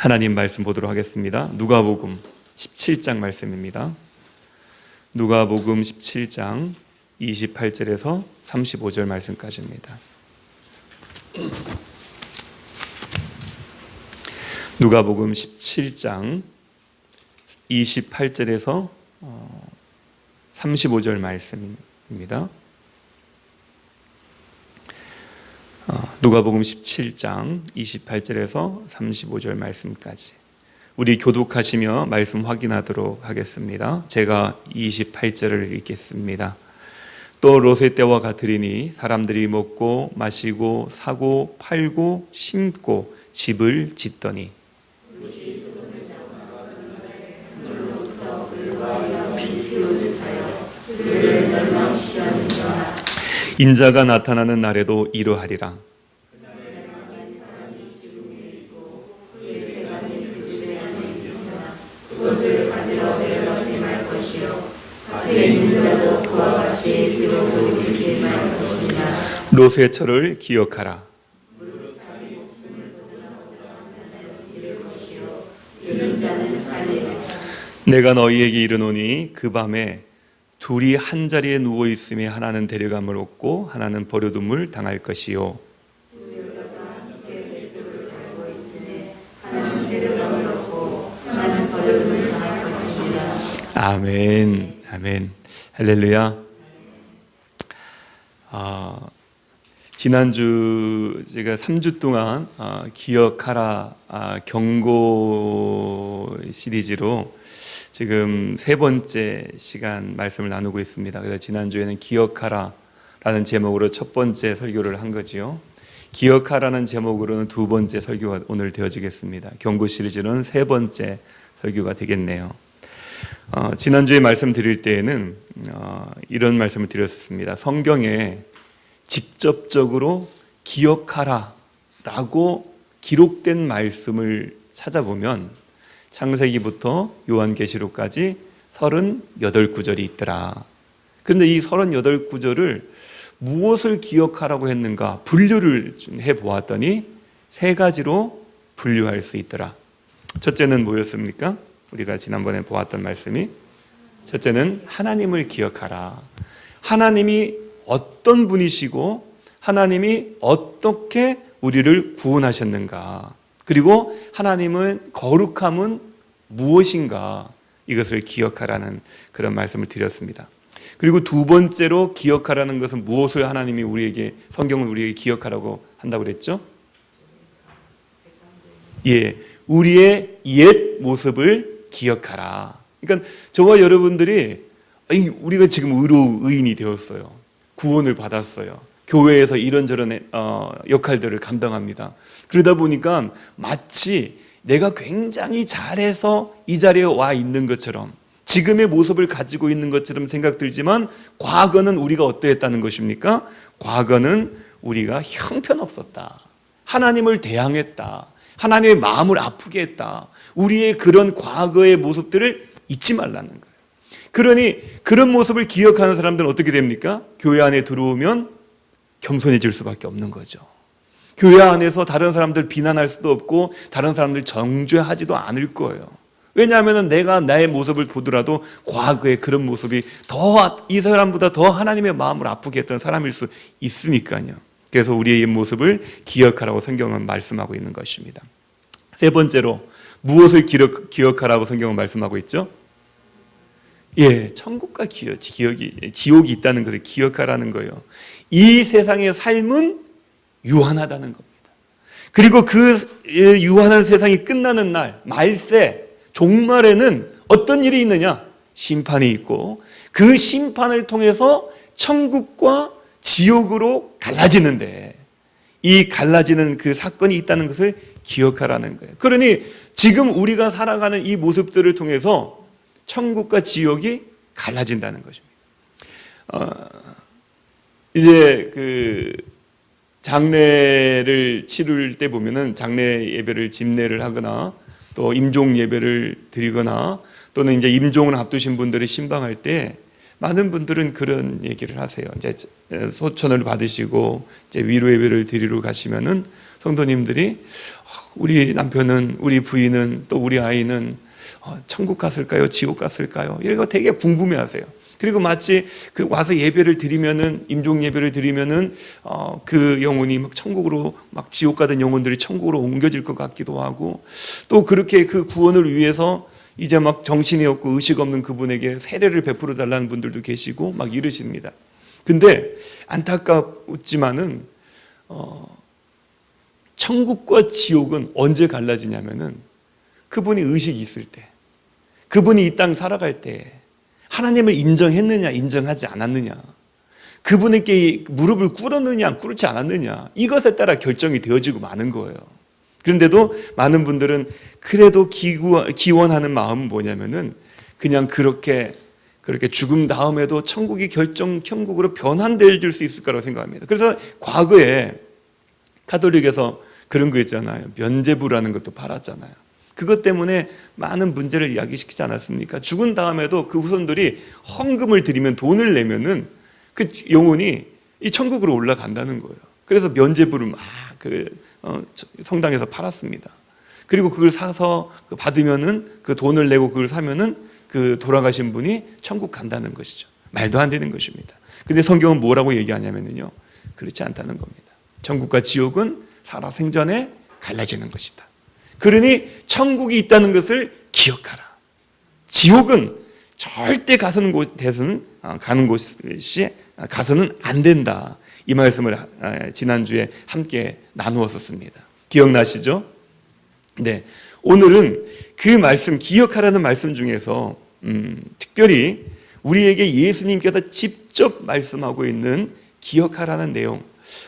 하나님 말씀 보도록 하겠습니다. 누가복음 17장 말씀입니다. 누가복음 17장 28절에서 35절 말씀까지입니다. 누가복음 17장 28절에서 35절 말씀입니다. 누가복음 17장 28절에서 35절 말씀까지 우리 교독하시며 말씀 확인하도록 하겠습니다. 제가 28절을 읽겠습니다. 또 롯의 때와 같으리니 사람들이 먹고 마시고 사고 팔고 심고 집을 짓더니 인자가 나타나는 날에도 이러하리라. 롯의 철을 기억하라. 내가 너희에게 이르노니 그 밤에 둘이 한 자리에 누워 있음에 하나는 데려감을 얻고 하나는 버려둠을 당할 것이요. 아멘, 아멘, 할렐루야. 지난주 제가 3주 동안 기억하라 경고 시리즈로 지금 세 번째 시간 말씀을 나누고 있습니다. 그래서 지난주에는 기억하라라는 제목으로 첫 번째 설교를 한 거지요. 기억하라는 제목으로는 두 번째 설교가 오늘 되어지겠습니다. 경고 시리즈는 세 번째 설교가 되겠네요. 지난주에 말씀드릴 때에는 이런 말씀을 드렸습니다. 성경에 직접적으로 기억하라라고 기록된 말씀을 찾아보면 창세기부터 요한계시록까지 38구절이 있더라. 그런데 이 38구절을 무엇을 기억하라고 했는가 분류를 해보았더니 세 가지로 분류할 수 있더라. 첫째는 뭐였습니까? 우리가 지난번에 보았던 말씀이 첫째는 하나님을 기억하라. 하나님이 어떤 분이시고 하나님이 어떻게 우리를 구원하셨는가, 그리고 하나님은 거룩함은 무엇인가, 이것을 기억하라는 그런 말씀을 드렸습니다. 그리고 두 번째로 기억하라는 것은 무엇을 하나님이 우리에게, 성경은 우리에게 기억하라고 한다고 그랬죠? 예, 우리의 옛 모습을 기억하라. 그러니까 저와 여러분들이 우리가 지금 의인이 되었어요. 구원을 받았어요. 교회에서 이런저런 역할들을 감당합니다. 그러다 보니까 마치 내가 굉장히 잘해서 이 자리에 와 있는 것처럼, 지금의 모습을 가지고 있는 것처럼 생각들지만 과거는 우리가 어떠했다는 것입니까? 과거는 우리가 형편없었다. 하나님을 대항했다. 하나님의 마음을 아프게 했다. 우리의 그런 과거의 모습들을 잊지 말라는 거예요. 그러니 그런 모습을 기억하는 사람들은 어떻게 됩니까? 교회 안에 들어오면 겸손해질 수밖에 없는 거죠. 교회 안에서 다른 사람들 비난할 수도 없고 다른 사람들 정죄하지도 않을 거예요. 왜냐하면 내가 나의 모습을 보더라도 과거의 그런 모습이 더 이 사람보다 더 하나님의 마음을 아프게 했던 사람일 수 있으니까요. 그래서 우리의 옛 모습을 기억하라고 성경은 말씀하고 있는 것입니다. 세 번째로 무엇을 기억하라고 성경은 말씀하고 있죠? 예, 천국과 지옥이 있다는 것을 기억하라는 거예요. 이 세상의 삶은 유한하다는 겁니다. 그리고 그 유한한 세상이 끝나는 날, 말세, 종말에는 어떤 일이 있느냐? 심판이 있고 그 심판을 통해서 천국과 지옥으로 갈라지는데, 이 갈라지는 그 사건이 있다는 것을 기억하라는 거예요. 그러니 지금 우리가 살아가는 이 모습들을 통해서 천국과 지옥이 갈라진다는 것입니다. 이제 그 장례를 치를 때 보면은 장례 예배를 집례를 하거나 또 임종 예배를 드리거나 또는 이제 임종을 앞두신 분들을 신방할 때 많은 분들은 그런 얘기를 하세요. 이제 소천을 받으시고 이제 위로 예배를 드리러 가시면은 성도님들이 우리 남편은, 우리 부인은, 또 우리 아이는 천국 갔을까요? 지옥 갔을까요? 이런 거 되게 궁금해하세요. 그리고 마치 그 와서 예배를 드리면은, 임종 예배를 드리면은 그 영혼이 막 천국으로, 막 지옥 가던 영혼들이 천국으로 옮겨질 것 같기도 하고, 또 그렇게 그 구원을 위해서 이제 막 정신이 없고 의식 없는 그분에게 세례를 베풀어 달라는 분들도 계시고 막 이러십니다. 근데 안타깝지만은 천국과 지옥은 언제 갈라지냐면은 그분이 의식이 있을 때, 그분이 이 땅 살아갈 때 하나님을 인정했느냐 인정하지 않았느냐, 그분에게 무릎을 꿇었느냐 꿇지 않았느냐, 이것에 따라 결정이 되어지고 마는 거예요. 그런데도 많은 분들은 그래도 기원하는 마음은 뭐냐면은 그냥 그렇게 죽음 다음에도 천국이 천국으로 변환되어 줄 수 있을 거라고 생각합니다. 그래서 과거에 가톨릭에서 그런 거 있잖아요. 면죄부라는 것도 팔았잖아요. 그것 때문에 많은 문제를 이야기시키지 않았습니까? 죽은 다음에도 그 후손들이 헌금을 드리면, 돈을 내면은 그 영혼이 이 천국으로 올라간다는 거예요. 그래서 면죄부를 막 성당에서 팔았습니다. 그리고 그걸 사서 받으면은, 그 돈을 내고 그걸 사면은 그 돌아가신 분이 천국 간다는 것이죠. 말도 안 되는 것입니다. 근데 성경은 뭐라고 얘기하냐면요, 그렇지 않다는 겁니다. 천국과 지옥은 살아생전에 갈라지는 것이다. 그러니 천국이 있다는 것을 기억하라. 지옥은 절대 가는 곳이 가서는 안 된다. 이 말씀을 지난주에 함께 나누었었습니다. 기억나시죠? 네. 오늘은 그 말씀, 기억하라는 말씀 중에서 특별히 우리에게 예수님께서 직접 말씀하고 있는 기억하라는 내용,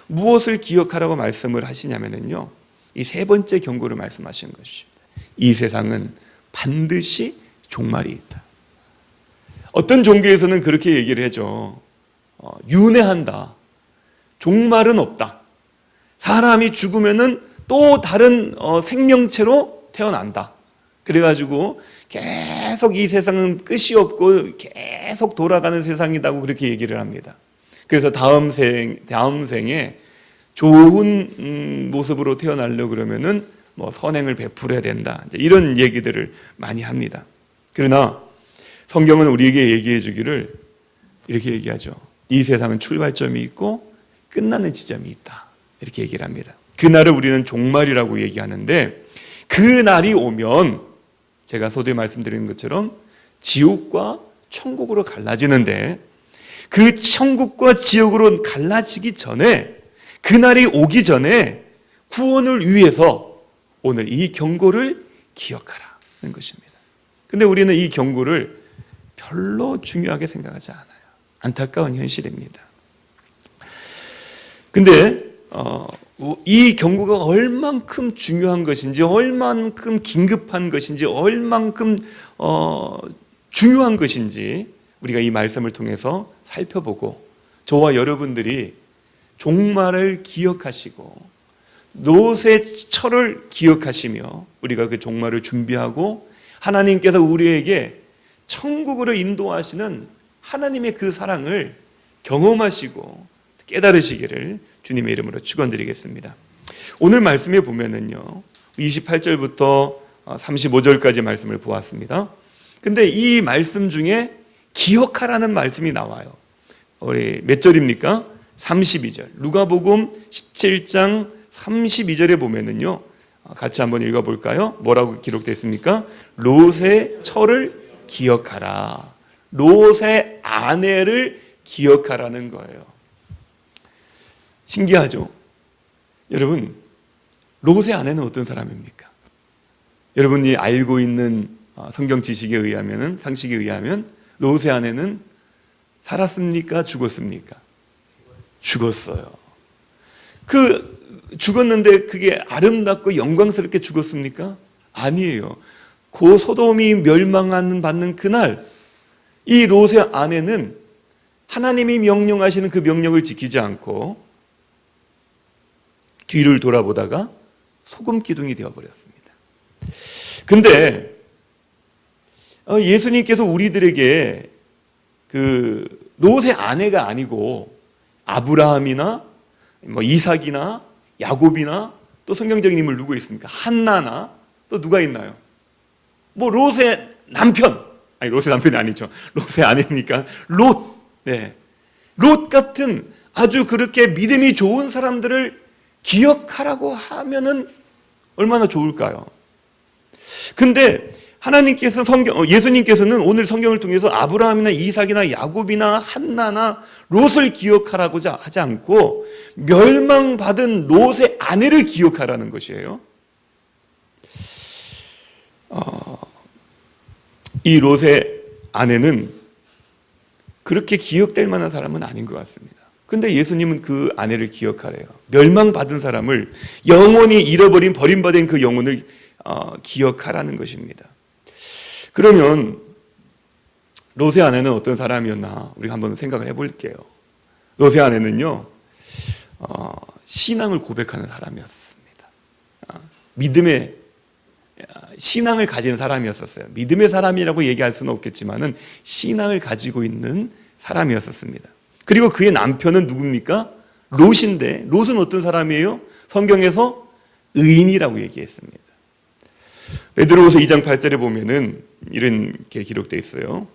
무엇을 기억하라고 말씀을 하시냐면요, 이 세 번째 경고를 말씀하시는 것입니다. 이 세상은 반드시 종말이 있다. 어떤 종교에서는 그렇게 얘기를 하죠. 윤회한다. 종말은 없다. 사람이 죽으면은 또 다른 생명체로 태어난다. 그래가지고 계속 이 세상은 끝이 없고 계속 돌아가는 세상이라고 그렇게 얘기를 합니다. 그래서 다음 생에 좋은 모습으로 태어나려고 그러면은 뭐 선행을 베풀어야 된다. 이런 얘기들을 많이 합니다. 그러나 성경은 우리에게 얘기해 주기를 이렇게 얘기하죠. 이 세상은 출발점이 있고 끝나는 지점이 있다. 이렇게 얘기를 합니다. 그날을 우리는 종말이라고 얘기하는데, 그 날이 오면 제가 서두에 말씀드린 것처럼 지옥과 천국으로 갈라지는데, 그 천국과 지옥으로 갈라지기 전에, 그날이 오기 전에 구원을 위해서 오늘 이 경고를 기억하라는 것입니다. 근데 우리는 이 경고를 별로 중요하게 생각하지 않아요. 안타까운 현실입니다. 근데 이 경고가 얼만큼 중요한 것인지, 얼만큼 긴급한 것인지, 얼만큼 중요한 것인지 우리가 이 말씀을 통해서 살펴보고, 저와 여러분들이 종말을 기억하시고 롯의 철을 기억하시며 우리가 그 종말을 준비하고 하나님께서 우리에게 천국으로 인도하시는 하나님의 그 사랑을 경험하시고 깨달으시기를 주님의 이름으로 축원드리겠습니다. 오늘 말씀에 보면은요, 28절부터 35절까지 말씀을 보았습니다. 근데 이 말씀 중에 기억하라는 말씀이 나와요. 우리 몇 절입니까? 32절. 누가복음 17장 32절에 보면은요, 같이 한번 읽어볼까요? 뭐라고 기록되어 있습니까? 롯의 철을 기억하라. 롯의 아내를 기억하라는 거예요. 신기하죠? 여러분, 롯의 아내는 어떤 사람입니까? 여러분이 알고 있는 성경 지식에 의하면, 상식에 의하면 롯의 아내는 살았습니까? 죽었습니까? 죽었어요. 죽었는데 그게 아름답고 영광스럽게 죽었습니까? 아니에요. 그 소돔이 멸망받는 그날, 이 롯의 아내는 하나님이 명령하시는 그 명령을 지키지 않고 뒤를 돌아보다가 소금 기둥이 되어버렸습니다. 근데 예수님께서 우리들에게 그 롯의 아내가 아니고 아브라함이나 뭐 이삭이나 야곱이나 또 성경적인 인물 누구 있습니까? 한나나 또 누가 있나요? 뭐 롯의 남편, 아니 롯의 남편이 아니죠. 롯의 아내니까 롯. 네. 롯 같은 아주 그렇게 믿음이 좋은 사람들을 기억하라고 하면은 얼마나 좋을까요? 근데 하나님께서 예수님께서는 오늘 성경을 통해서 아브라함이나 이삭이나 야곱이나 한나나 롯을 기억하라고자 하지 않고 멸망받은 롯의 아내를 기억하라는 것이에요. 이 롯의 아내는 그렇게 기억될 만한 사람은 아닌 것 같습니다. 근데 예수님은 그 아내를 기억하래요. 멸망받은 사람을, 영원히 잃어버린 버림받은 그 영혼을 기억하라는 것입니다. 그러면 롯의 아내는 어떤 사람이었나 우리가 한번 생각을 해볼게요. 롯의 아내는요, 신앙을 고백하는 사람이었습니다. 믿음의 신앙을 가진 사람이었었어요. 믿음의 사람이라고 얘기할 수는 없겠지만은 신앙을 가지고 있는 사람이었었습니다. 그리고 그의 남편은 누굽니까? 롯인데, 롯은 어떤 사람이에요? 성경에서 의인이라고 얘기했습니다. 베드로후서 2장 8절에 보면은 이런 게 기록되어 있어요.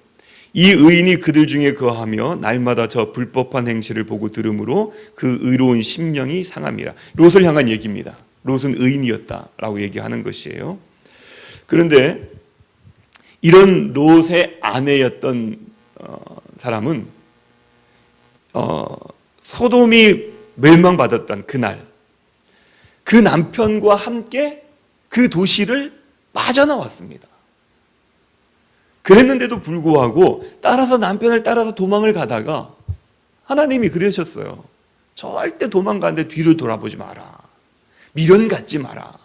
이 의인이 그들 중에 거하며 날마다 저 불법한 행실을 보고 들으므로 그 의로운 심령이 상함이라. 롯을 향한 얘기입니다. 롯은 의인이었다라고 얘기하는 것이에요. 그런데 이런 롯의 아내였던 사람은 소돔이 멸망받았던 그날 그 남편과 함께 그 도시를 빠져나왔습니다. 그랬는데도 불구하고 따라서 남편을 따라서 도망을 가다가 하나님이 그러셨어요. 절대 도망가는데 뒤를 돌아보지 마라. 미련 갖지 마라.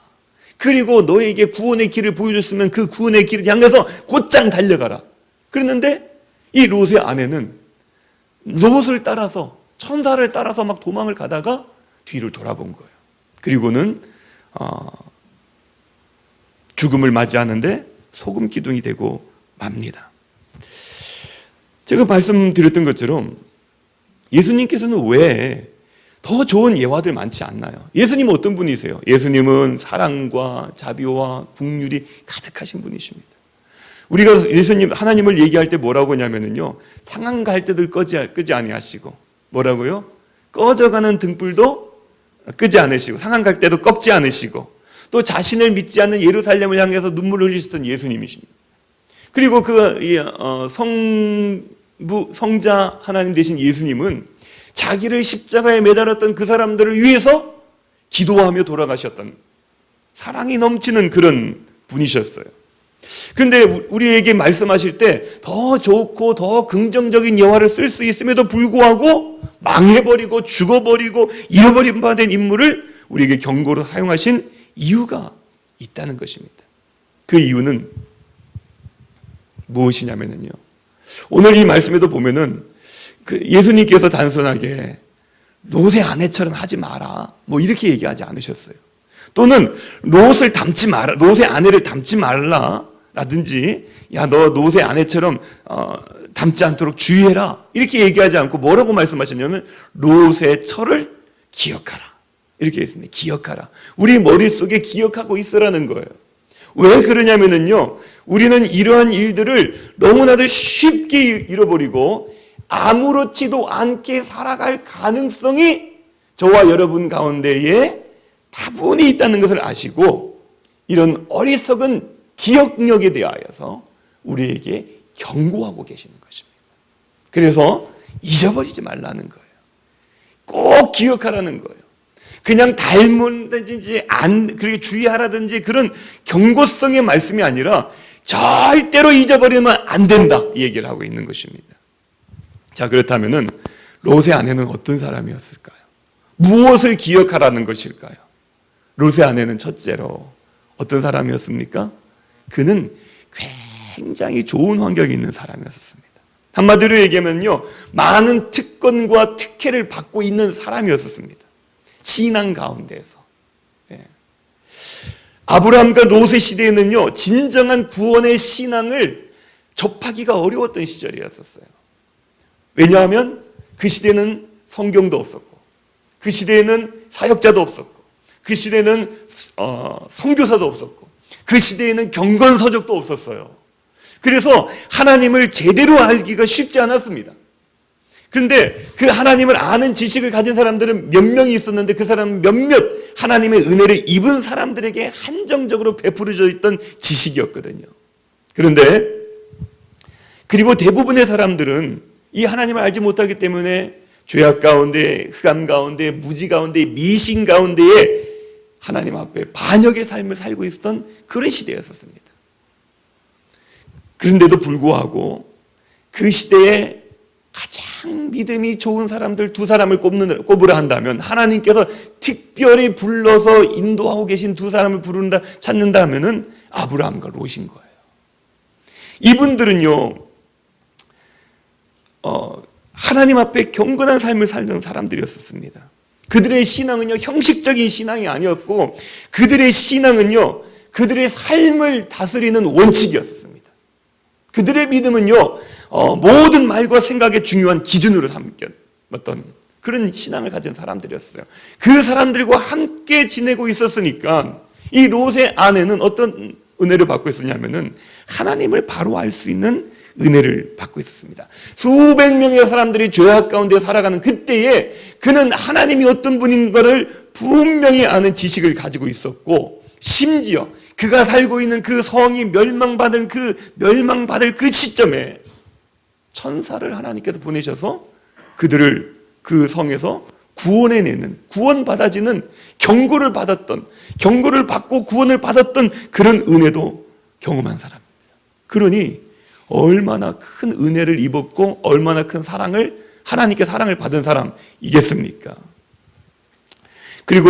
그리고 너에게 구원의 길을 보여줬으면 그 구원의 길을 향해서 곧장 달려가라. 그랬는데 이 롯의 아내는 롯을 따라서, 천사를 따라서 막 도망을 가다가 뒤를 돌아본 거예요. 그리고는 죽음을 맞이하는데 소금 기둥이 되고 맙니다. 제가 말씀드렸던 것처럼 예수님께서는 왜 더 좋은 예화들 많지 않나요? 예수님은 어떤 분이세요? 예수님은 사랑과 자비와 긍휼이 가득하신 분이십니다. 우리가 예수님, 하나님을 얘기할 때 뭐라고 하냐면요, 상한 갈대들 끄지 아니하시고, 뭐라고요? 꺼져가는 등불도 끄지 않으시고, 상한 갈대도 꺾지 않으시고, 또 자신을 믿지 않는 예루살렘을 향해서 눈물을 흘리셨던 예수님이십니다. 그리고 성자 하나님 되신 예수님은 자기를 십자가에 매달았던 그 사람들을 위해서 기도하며 돌아가셨던 사랑이 넘치는 그런 분이셨어요. 그런데 우리에게 말씀하실 때 더 좋고 더 긍정적인 예화를 쓸 수 있음에도 불구하고 망해버리고 죽어버리고 잃어버린 바 된 인물을 우리에게 경고로 사용하신 이유가 있다는 것입니다. 그 이유는 무엇이냐면요, 오늘 이 말씀에도 보면은 예수님께서 단순하게 롯의 아내처럼 하지 마라 뭐 이렇게 얘기하지 않으셨어요. 또는 롯을 닮지 마라, 롯의 아내를 닮지 말라 라든지, 야 너 롯의 아내처럼 닮지 않도록 주의해라 이렇게 얘기하지 않고 뭐라고 말씀하셨냐면 롯의 철을 기억하라 이렇게 했습니다. 기억하라. 우리 머릿속에 기억하고 있으라는 거예요. 왜 그러냐면요, 우리는 이러한 일들을 너무나도 쉽게 잃어버리고 아무렇지도 않게 살아갈 가능성이 저와 여러분 가운데에 다분히 있다는 것을 아시고 이런 어리석은 기억력에 대하여서 우리에게 경고하고 계시는 것입니다. 그래서 잊어버리지 말라는 거예요. 꼭 기억하라는 거예요. 그냥 닮은든지 그렇게 주의하라든지 그런 경고성의 말씀이 아니라 절대로 잊어버리면 안 된다 이 얘기를 하고 있는 것입니다. 자, 그렇다면은 롯의 아내는 어떤 사람이었을까요? 무엇을 기억하라는 것일까요? 롯의 아내는 첫째로 어떤 사람이었습니까? 그는 굉장히 좋은 환경에 있는 사람이었습니다. 한마디로 얘기하면요, 많은 특권과 특혜를 받고 있는 사람이었습니다. 신앙 가운데에서. 아브라함과 롯의 시대에는요, 진정한 구원의 신앙을 접하기가 어려웠던 시절이었어요. 왜냐하면 그 시대는 성경도 없었고, 그 시대에는 사역자도 없었고, 그 시대에는 선교사도 없었고, 그 시대에는 경건서적도 없었어요. 그래서 하나님을 제대로 알기가 쉽지 않았습니다. 그런데 그 하나님을 아는 지식을 가진 사람들은 몇 명이 있었는데, 그 사람은 몇몇 하나님의 은혜를 입은 사람들에게 한정적으로 베풀어져 있던 지식이었거든요. 그런데 그리고 대부분의 사람들은 이 하나님을 알지 못하기 때문에 죄악 가운데, 흑암 가운데, 무지 가운데, 미신 가운데에 하나님 앞에 반역의 삶을 살고 있었던 그런 시대였었습니다. 그런데도 불구하고 그 시대에 가장 믿음이 좋은 사람들 두 사람을 꼽으라 한다면, 하나님께서 특별히 불러서 인도하고 계신 두 사람을 찾는다 하면은 아브라함과 롯인 거예요. 이분들은요, 하나님 앞에 경건한 삶을 살던 사람들이었습니다. 그들의 신앙은요, 형식적인 신앙이 아니었고, 그들의 신앙은요, 그들의 삶을 다스리는 원칙이었습니다. 그들의 믿음은요, 모든 말과 생각의 중요한 기준으로 삼겼던 그런 신앙을 가진 사람들이었어요. 그 사람들과 함께 지내고 있었으니까 이 롯의 아내는 어떤 은혜를 받고 있었냐면은 하나님을 바로 알 수 있는 은혜를 받고 있었습니다. 수백 명의 사람들이 죄악 가운데 살아가는 그때에 그는 하나님이 어떤 분인 것을 분명히 아는 지식을 가지고 있었고, 심지어 그가 살고 있는 그 성이 멸망받을 그 시점에 천사를 하나님께서 보내셔서 그들을 그 성에서 구원해내는, 구원받아지는 경고를 받고 구원을 받았던 그런 은혜도 경험한 사람입니다. 그러니 얼마나 큰 은혜를 입었고 얼마나 큰 하나님께 사랑을 받은 사람이겠습니까? 그리고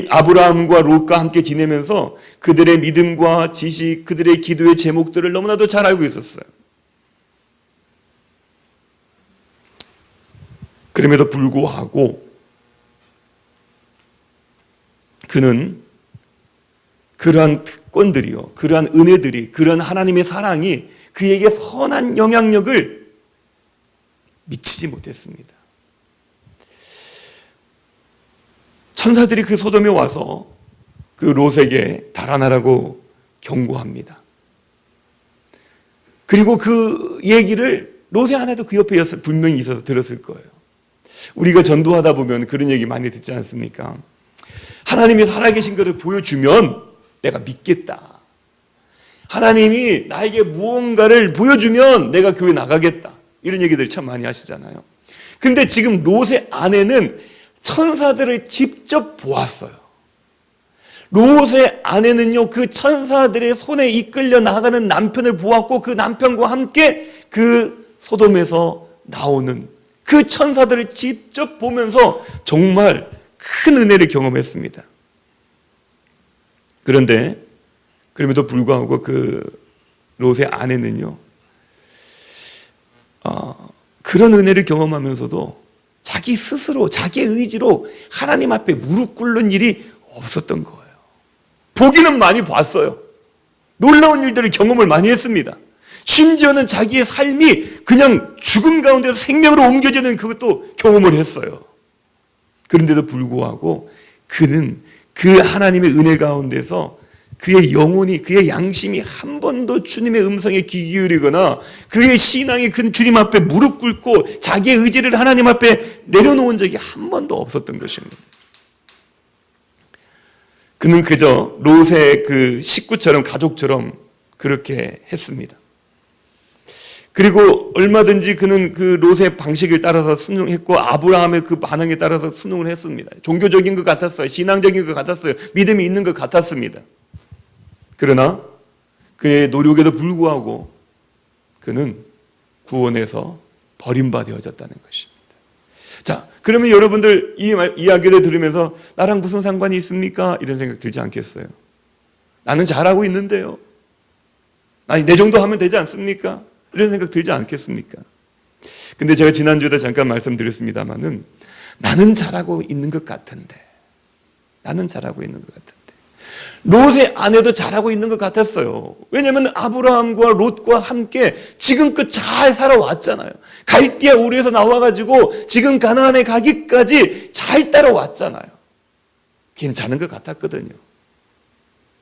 아브라함과 롯과 함께 지내면서 그들의 믿음과 지식, 그들의 기도의 제목들을 너무나도 잘 알고 있었어요. 그럼에도 불구하고 그는 그러한 특권들이요, 그러한 은혜들이, 그러한 하나님의 사랑이 그에게 선한 영향력을 미치지 못했습니다. 천사들이 그 소돔에 와서 그 롯에게 달아나라고 경고합니다. 그리고 그 얘기를 롯의 아내도 그 옆에 분명히 있어서 들었을 거예요. 우리가 전도하다 보면 그런 얘기 많이 듣지 않습니까? 하나님이 살아계신 것을 보여주면 내가 믿겠다. 하나님이 나에게 무언가를 보여주면 내가 교회 나가겠다. 이런 얘기들 참 많이 하시잖아요. 그런데 지금 롯의 아내는 천사들을 직접 보았어요. 롯의 아내는요, 그 천사들의 손에 이끌려 나가는 남편을 보았고, 그 남편과 함께 그 소돔에서 나오는 그 천사들을 직접 보면서 정말 큰 은혜를 경험했습니다. 그런데 그럼에도 불구하고 그 롯의 아내는요, 그런 은혜를 경험하면서도 자기 스스로, 자기의 의지로 하나님 앞에 무릎 꿇는 일이 없었던 거예요. 보기는 많이 봤어요. 놀라운 일들을 경험을 많이 했습니다. 심지어는 자기의 삶이 그냥 죽음 가운데서 생명으로 옮겨지는 그것도 경험을 했어요. 그런데도 불구하고 그는 그 하나님의 은혜 가운데서 그의 영혼이, 그의 양심이 한 번도 주님의 음성에 귀 기울이거나 그의 신앙이 그 주님 앞에 무릎 꿇고 자기의 의지를 하나님 앞에 내려놓은 적이 한 번도 없었던 것입니다. 그는 그저 롯의 그 식구처럼, 가족처럼 그렇게 했습니다. 그리고 얼마든지 그는 그 롯의 방식을 따라서 순종했고 아브라함의 그 반응에 따라서 순종을 했습니다. 종교적인 것 같았어요. 신앙적인 것 같았어요. 믿음이 있는 것 같았습니다. 그러나 그의 노력에도 불구하고 그는 구원에서 버림받아졌다는 것입니다. 자, 그러면 여러분들 이 이야기를 들으면서 나랑 무슨 상관이 있습니까? 이런 생각 들지 않겠어요? 나는 잘하고 있는데요. 아니, 내 정도 하면 되지 않습니까? 이런 생각 들지 않겠습니까? 근데 제가 지난주에도 잠깐 말씀드렸습니다만은 나는 잘하고 있는 것 같은데, 롯의 아내도 잘하고 있는 것 같았어요. 왜냐하면 아브라함과 롯과 함께 지금껏 잘 살아왔잖아요. 갈대아 우르에서 나와가지고 지금 가나안에 가기까지 잘 따라왔잖아요. 괜찮은 것 같았거든요.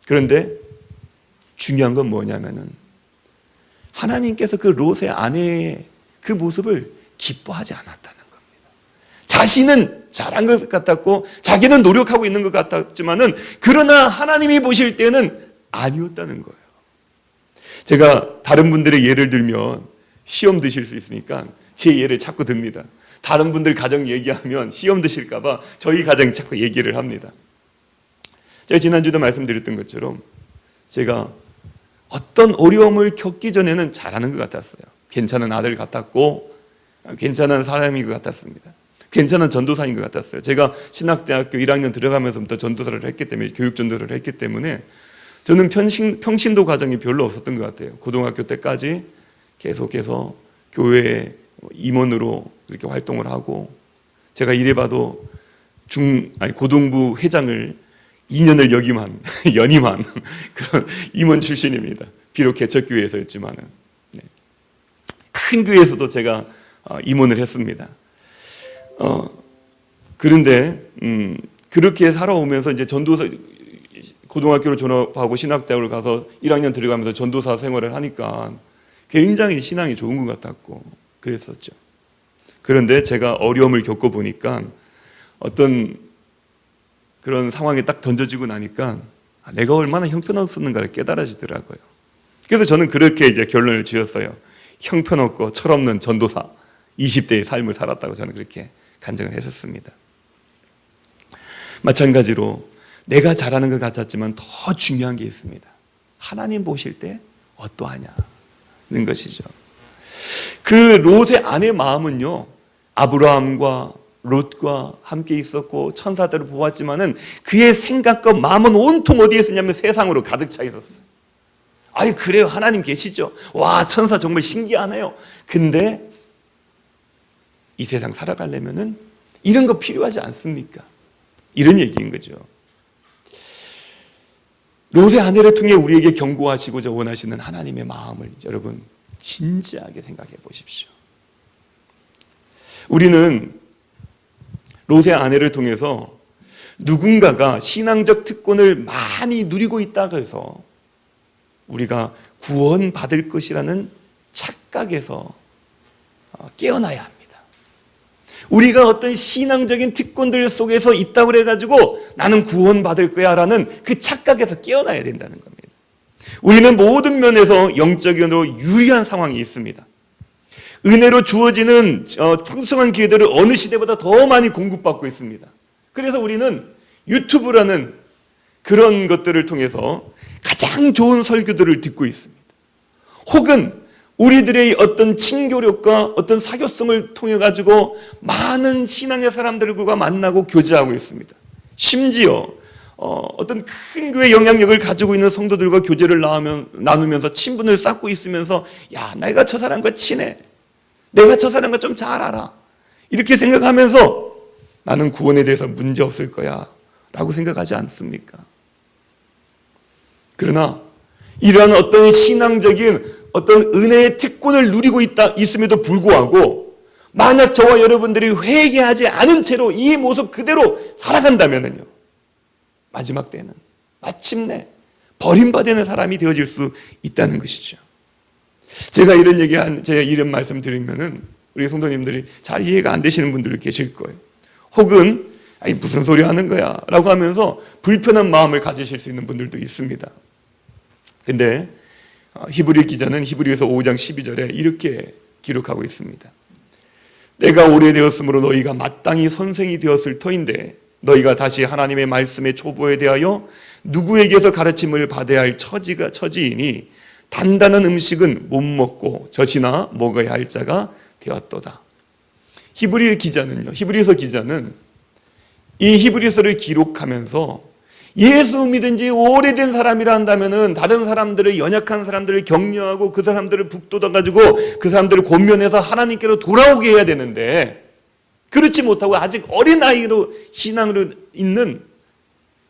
그런데 중요한 건 뭐냐면은 하나님께서 그 롯의 아내의 그 모습을 기뻐하지 않았다는 겁니다. 자신은 잘한 것 같았고 자기는 노력하고 있는 것 같았지만은 그러나 하나님이 보실 때는 아니었다는 거예요. 제가 다른 분들의 예를 들면 시험 드실 수 있으니까 제 예를 자꾸 듭니다. 다른 분들 가정 얘기하면 시험 드실까 봐 저희 가정 자꾸 얘기를 합니다. 제가 지난주도 말씀드렸던 것처럼 제가 어떤 어려움을 겪기 전에는 잘하는 것 같았어요. 괜찮은 아들 같았고 괜찮은 사람인 것 같았습니다. 괜찮은 전도사인 것 같았어요. 제가 신학대학교 1학년 들어가면서부터 전도사를 했기 때문에 교육 전도를 했기 때문에 저는 평신도 과정이 별로 없었던 것 같아요. 고등학교 때까지 계속해서 교회 임원으로 그렇게 활동을 하고 제가 이래봐도 고등부 회장을 2년을 연임한 그런 임원 출신입니다. 비록 개척교회에서였지만은 큰 교회에서도 제가 임원을 했습니다. 그런데 그렇게 살아오면서 이제 전도사 고등학교를 졸업하고 신학대학을 가서 1학년 들어가면서 전도사 생활을 하니까 굉장히 신앙이 좋은 것 같았고 그랬었죠. 그런데 제가 어려움을 겪어보니까 어떤 그런 상황에 딱 던져지고 나니까 내가 얼마나 형편없었는가를 깨달아지더라고요. 그래서 저는 그렇게 이제 결론을 지었어요. 형편없고 철없는 전도사 20대의 삶을 살았다고 저는 그렇게 간증을 했었습니다. 마찬가지로 내가 잘하는 것 같았지만 더 중요한 게 있습니다. 하나님 보실 때 어떠하냐는 것이죠. 그 롯의 아내 마음은요, 아브라함과 롯과 함께 있었고 천사들을 보았지만은 그의 생각과 마음은 온통 어디에 있었냐면 세상으로 가득 차 있었어요. 아이 그래요, 하나님 계시죠. 와, 천사 정말 신기하네요. 근데 이 세상 살아가려면은 이런 거 필요하지 않습니까? 이런 얘기인 거죠. 롯의 아내를 통해 우리에게 경고하시고자 원하시는 하나님의 마음을 여러분 진지하게 생각해 보십시오. 우리는 롯의 아내를 통해서 누군가가 신앙적 특권을 많이 누리고 있다고 해서 우리가 구원받을 것이라는 착각에서 깨어나야 합니다. 우리가 어떤 신앙적인 특권들 속에서 있다고 그래가지고 나는 구원받을 거야 라는 그 착각에서 깨어나야 된다는 겁니다. 우리는 모든 면에서 영적으로 유리한 상황이 있습니다. 은혜로 주어지는 풍성한 기회들을 어느 시대보다 더 많이 공급받고 있습니다. 그래서 우리는 유튜브라는 그런 것들을 통해서 가장 좋은 설교들을 듣고 있습니다. 혹은 우리들의 어떤 친교력과 어떤 사교성을 통해 가지고 많은 신앙의 사람들과 만나고 교제하고 있습니다. 심지어 어떤 큰 교회 영향력을 가지고 있는 성도들과 교제를 나누면서 친분을 쌓고 있으면서 야, 내가 저 사람과 친해. 내가 저 사람과 좀 잘 알아. 이렇게 생각하면서 나는 구원에 대해서 문제 없을 거야 라고 생각하지 않습니까? 그러나 이러한 어떤 신앙적인 어떤 은혜의 특권을 누리고 있음에도 불구하고 만약 저와 여러분들이 회개하지 않은 채로 이 모습 그대로 살아간다면요, 마지막 때는 마침내 버림받는 사람이 되어질 수 있다는 것이죠. 제가 이런 말씀 드리면은 우리 성도님들이 잘 이해가 안 되시는 분들 계실 거예요. 혹은 아니 무슨 소리 하는 거야 라고 하면서 불편한 마음을 가지실 수 있는 분들도 있습니다. 근데 히브리 기자는 히브리서 5장 12절에 이렇게 기록하고 있습니다. 때가 오래되었으므로 너희가 마땅히 선생이 되었을 터인데 너희가 다시 하나님의 말씀의 초보에 대하여 누구에게서 가르침을 받아야 할 처지이니 단단한 음식은 못 먹고 젖이나 먹어야 할 자가 되었도다. 히브리서 기자는 이 히브리서를 기록하면서 예수 믿은 지 오래된 사람이라 한다면은 다른 사람들을, 연약한 사람들을 격려하고 그 사람들을 북돋아가지고 그 사람들을 권면해서 하나님께로 돌아오게 해야 되는데 그렇지 못하고 아직 어린 아이로 신앙으로 있는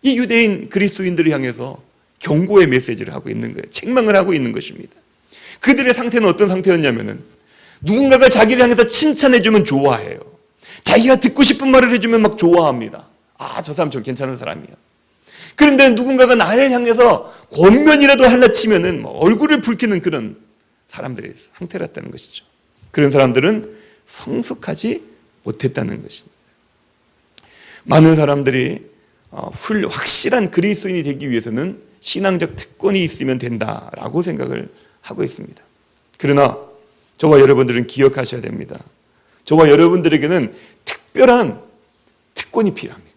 이 유대인 그리스도인들을 향해서 경고의 메시지를 하고 있는 거예요. 책망을 하고 있는 것입니다. 그들의 상태는 어떤 상태였냐면은 누군가가 자기를 향해서 칭찬해주면 좋아해요. 자기가 듣고 싶은 말을 해주면 막 좋아합니다. 아, 저 사람 좀 괜찮은 사람이야. 그런데 누군가가 나를 향해서 권면이라도 하려 치면은 얼굴을 붉히는 그런 사람들의 상태였다는 것이죠. 그런 사람들은 성숙하지 못했다는 것입니다. 많은 사람들이 확실한 그리스도인이 되기 위해서는 신앙적 특권이 있으면 된다라고 생각을 하고 있습니다. 그러나 저와 여러분들은 기억하셔야 됩니다. 저와 여러분들에게는 특별한 특권이 필요합니다.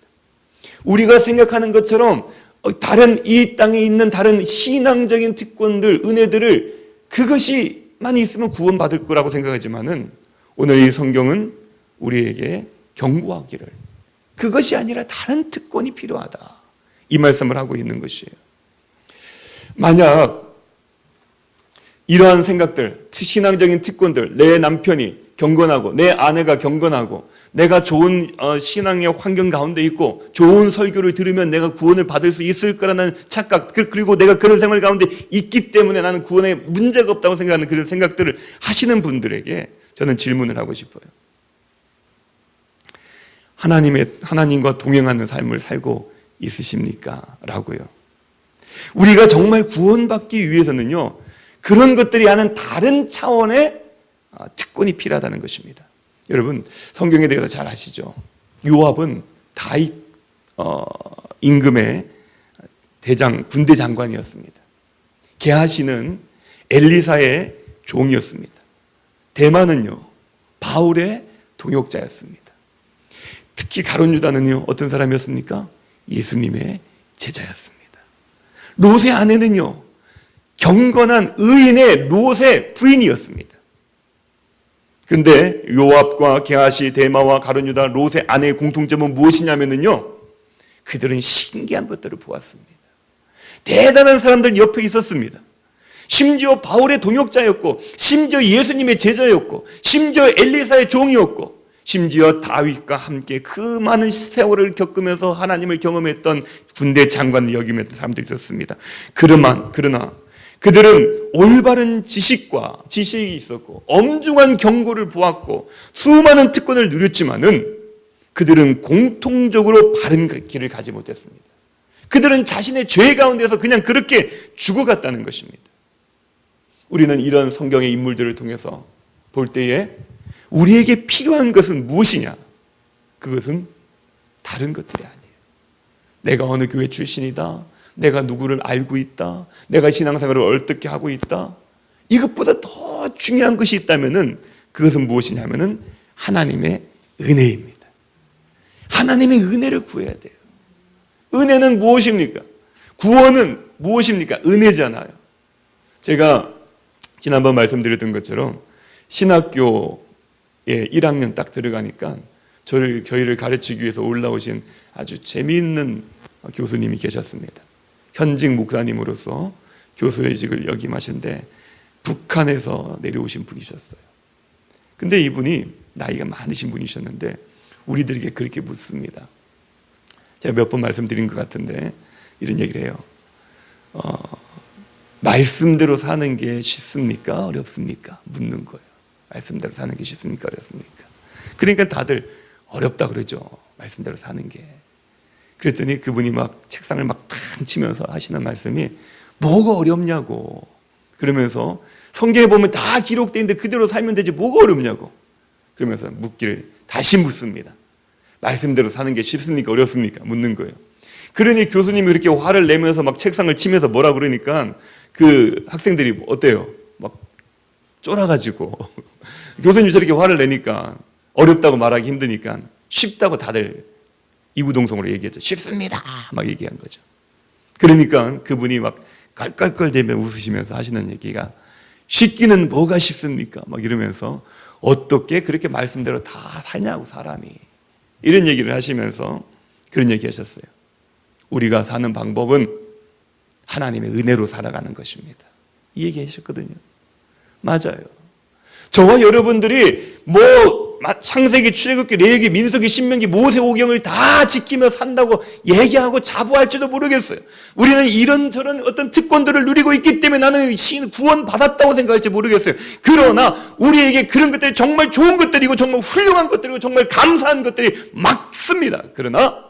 우리가 생각하는 것처럼 다른 이 땅에 있는 다른 신앙적인 특권들, 은혜들을 그것이만 있으면 구원받을 거라고 생각하지만은 오늘 이 성경은 우리에게 경고하기를 그것이 아니라 다른 특권이 필요하다. 이 말씀을 하고 있는 것이에요. 만약 이러한 생각들, 신앙적인 특권들, 내 남편이 경건하고 내 아내가 경건하고 내가 좋은 신앙의 환경 가운데 있고 좋은 설교를 들으면 내가 구원을 받을 수 있을 거라는 착각, 그리고 내가 그런 생활 가운데 있기 때문에 나는 구원에 문제가 없다고 생각하는 그런 생각들을 하시는 분들에게 저는 질문을 하고 싶어요. 하나님과 동행하는 삶을 살고 있으십니까? 라고요. 우리가 정말 구원받기 위해서는요, 그런 것들이 하는 다른 차원의 특권이 필요하다는 것입니다. 여러분, 성경에 대해서 잘 아시죠? 요압은 다윗 임금의 군대 장관이었습니다. 게하시는 엘리사의 종이었습니다. 대만은요, 바울의 동역자였습니다. 특히 가룟 유다는요, 어떤 사람이었습니까? 예수님의 제자였습니다. 롯의 아내는요, 경건한 의인의 롯의 부인이었습니다. 그런데 요압과 게하시, 데마와 가룟 유다, 롯의 아내의 공통점은 무엇이냐면요, 그들은 신기한 것들을 보았습니다. 대단한 사람들 옆에 있었습니다. 심지어 바울의 동역자였고, 심지어 예수님의 제자였고, 심지어 엘리사의 종이었고, 심지어 다윗과 함께 그 많은 세월을 겪으면서 하나님을 경험했던 군대 장관을 여기며 사람들이 있었습니다. 그러나 그들은 올바른 지식이 있었고 엄중한 경고를 보았고 수많은 특권을 누렸지만은 그들은 공통적으로 바른 길을 가지 못했습니다. 그들은 자신의 죄 가운데서 그냥 그렇게 죽어갔다는 것입니다. 우리는 이런 성경의 인물들을 통해서 볼 때에 우리에게 필요한 것은 무엇이냐? 그것은 다른 것들이 아니에요. 내가 어느 교회 출신이다. 내가 누구를 알고 있다. 내가 신앙생활을 어떻게 하고 있다. 이것보다 더 중요한 것이 있다면은 그것은 무엇이냐면은 하나님의 은혜입니다. 하나님의 은혜를 구해야 돼요. 은혜는 무엇입니까? 구원은 무엇입니까? 은혜잖아요. 제가 지난번 말씀드렸던 것처럼 신학교에 1학년 딱 들어가니까 저희를 가르치기 위해서 올라오신 아주 재미있는 교수님이 계셨습니다. 현직 목사님으로서 교수의직을 역임하신데 북한에서 내려오신 분이셨어요. 근데 이분이 나이가 많으신 분이셨는데 우리들에게 그렇게 묻습니다. 제가 몇 번 말씀드린 것 같은데 이런 얘기를 해요. 말씀대로 사는 게 쉽습니까? 어렵습니까? 묻는 거예요. 말씀대로 사는 게 쉽습니까? 어렵습니까? 그러니까 다들 어렵다 그러죠. 말씀대로 사는 게. 그랬더니 그분이 막 책상을 막 탕 치면서 하시는 말씀이 뭐가 어렵냐고. 그러면서 성경에 보면 다 기록되어 있는데 그대로 살면 되지 뭐가 어렵냐고. 그러면서 다시 묻습니다. 말씀대로 사는 게 쉽습니까? 어렵습니까? 묻는 거예요. 그러니 교수님이 그렇게 화를 내면서 막 책상을 치면서 뭐라 그러니까 그 학생들이 어때요? 막 쫄아가지고 교수님이 저렇게 화를 내니까 어렵다고 말하기 힘드니까 쉽다고 다들 이구동성으로 얘기했죠. 쉽습니다. 막 얘기한 거죠. 그러니까 그분이 막 깔깔깔대며 웃으시면서 하시는 얘기가 쉽기는 뭐가 쉽습니까? 막 이러면서 어떻게 그렇게 말씀대로 다 사냐고 사람이. 이런 얘기를 하시면서 그런 얘기 하셨어요. 우리가 사는 방법은 하나님의 은혜로 살아가는 것입니다. 이 얘기 하셨거든요. 맞아요. 저와 여러분들이 뭐 창세기, 출애굽기, 레위기, 민수기, 신명기, 모세오경을 다 지키며 산다고 얘기하고 자부할지도 모르겠어요. 우리는 이런저런 어떤 특권들을 누리고 있기 때문에 나는 구원 받았다고 생각할지 모르겠어요. 그러나 우리에게 그런 것들이 정말 좋은 것들이고 정말 훌륭한 것들이고 정말 감사한 것들이 많습니다. 그러나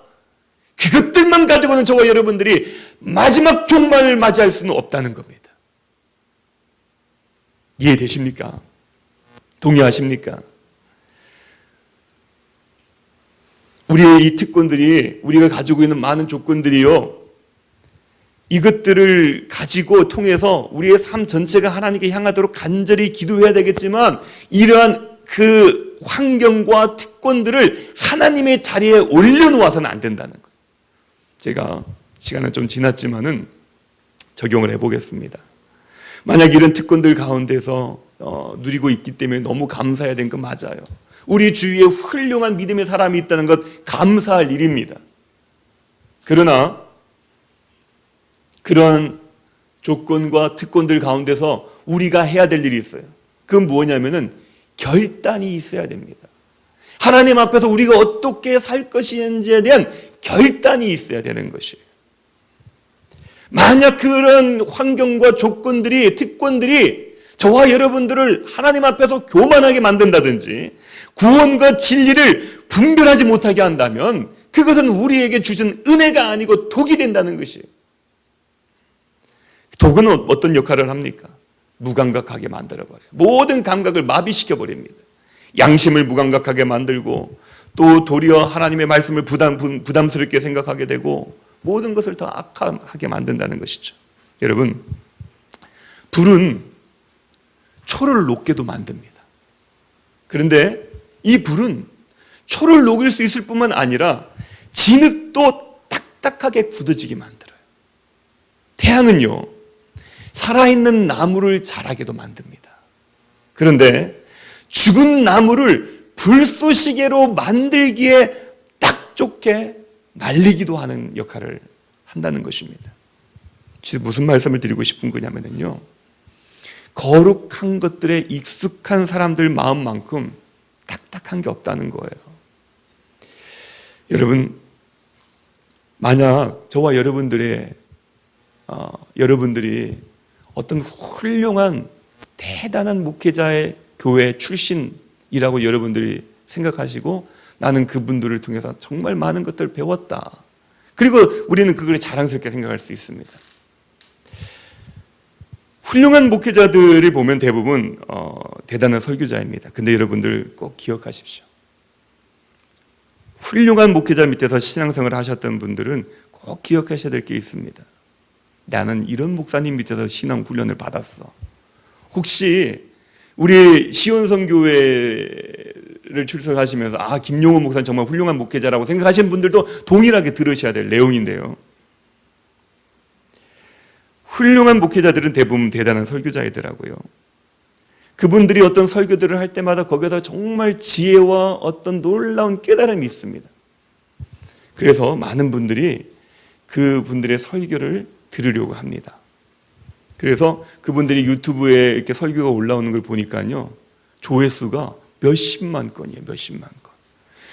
그것들만 가지고는 저와 여러분들이 마지막 종말을 맞이할 수는 없다는 겁니다. 이해되십니까? 동의하십니까? 우리의 이 특권들이, 우리가 가지고 있는 많은 조건들이요, 이것들을 가지고 통해서 우리의 삶 전체가 하나님께 향하도록 간절히 기도해야 되겠지만, 이러한 그 환경과 특권들을 하나님의 자리에 올려놓아서는 안 된다는 거예요. 제가 시간은 좀 지났지만은 적용을 해보겠습니다. 만약 이런 특권들 가운데서 누리고 있기 때문에 너무 감사해야 되는 건 맞아요. 우리 주위에 훌륭한 믿음의 사람이 있다는 것 감사할 일입니다. 그러나 그런 조건과 특권들 가운데서 우리가 해야 될 일이 있어요. 그건 뭐냐면은 결단이 있어야 됩니다. 하나님 앞에서 우리가 어떻게 살 것인지에 대한 결단이 있어야 되는 것이에요. 만약 그런 환경과 조건들이, 특권들이 저와 여러분들을 하나님 앞에서 교만하게 만든다든지 구원과 진리를 분별하지 못하게 한다면 그것은 우리에게 주신 은혜가 아니고 독이 된다는 것이에요. 독은 어떤 역할을 합니까? 무감각하게 만들어버려요. 모든 감각을 마비시켜버립니다. 양심을 무감각하게 만들고 또 도리어 하나님의 말씀을 부담스럽게 생각하게 되고 모든 것을 더 악하게 만든다는 것이죠. 여러분, 불은 초를 녹게도 만듭니다. 그런데 이 불은 초를 녹일 수 있을 뿐만 아니라 진흙도 딱딱하게 굳어지게 만들어요. 태양은요, 살아있는 나무를 자라게도 만듭니다. 그런데 죽은 나무를 불쏘시개로 만들기에 딱 좋게 날리기도 하는 역할을 한다는 것입니다. 무슨 말씀을 드리고 싶은 거냐면요, 거룩한 것들에 익숙한 사람들 마음만큼 딱딱한 게 없다는 거예요. 여러분, 만약 저와 여러분들이 어떤 훌륭한 대단한 목회자의 교회 출신이라고 여러분들이 생각하시고 나는 그분들을 통해서 정말 많은 것들을 배웠다. 그리고 우리는 그걸 자랑스럽게 생각할 수 있습니다. 훌륭한 목회자들을 보면 대부분 대단한 설교자입니다. 근데 여러분들 꼭 기억하십시오. 훌륭한 목회자 밑에서 신앙생활을 하셨던 분들은 꼭 기억하셔야 될 게 있습니다. 나는 이런 목사님 밑에서 신앙 훈련을 받았어. 혹시 우리 시온성교회를 출석하시면서 김용호 목사는 정말 훌륭한 목회자라고 생각하시는 분들도 동일하게 들으셔야 될 내용인데요. 훌륭한 목회자들은 대부분 대단한 설교자이더라고요. 그분들이 어떤 설교들을 할 때마다 거기서 정말 지혜와 어떤 놀라운 깨달음이 있습니다. 그래서 많은 분들이 그분들의 설교를 들으려고 합니다. 그래서 그분들이 유튜브에 이렇게 설교가 올라오는 걸 보니까요, 조회수가 몇십만 건이에요. 몇십만 건.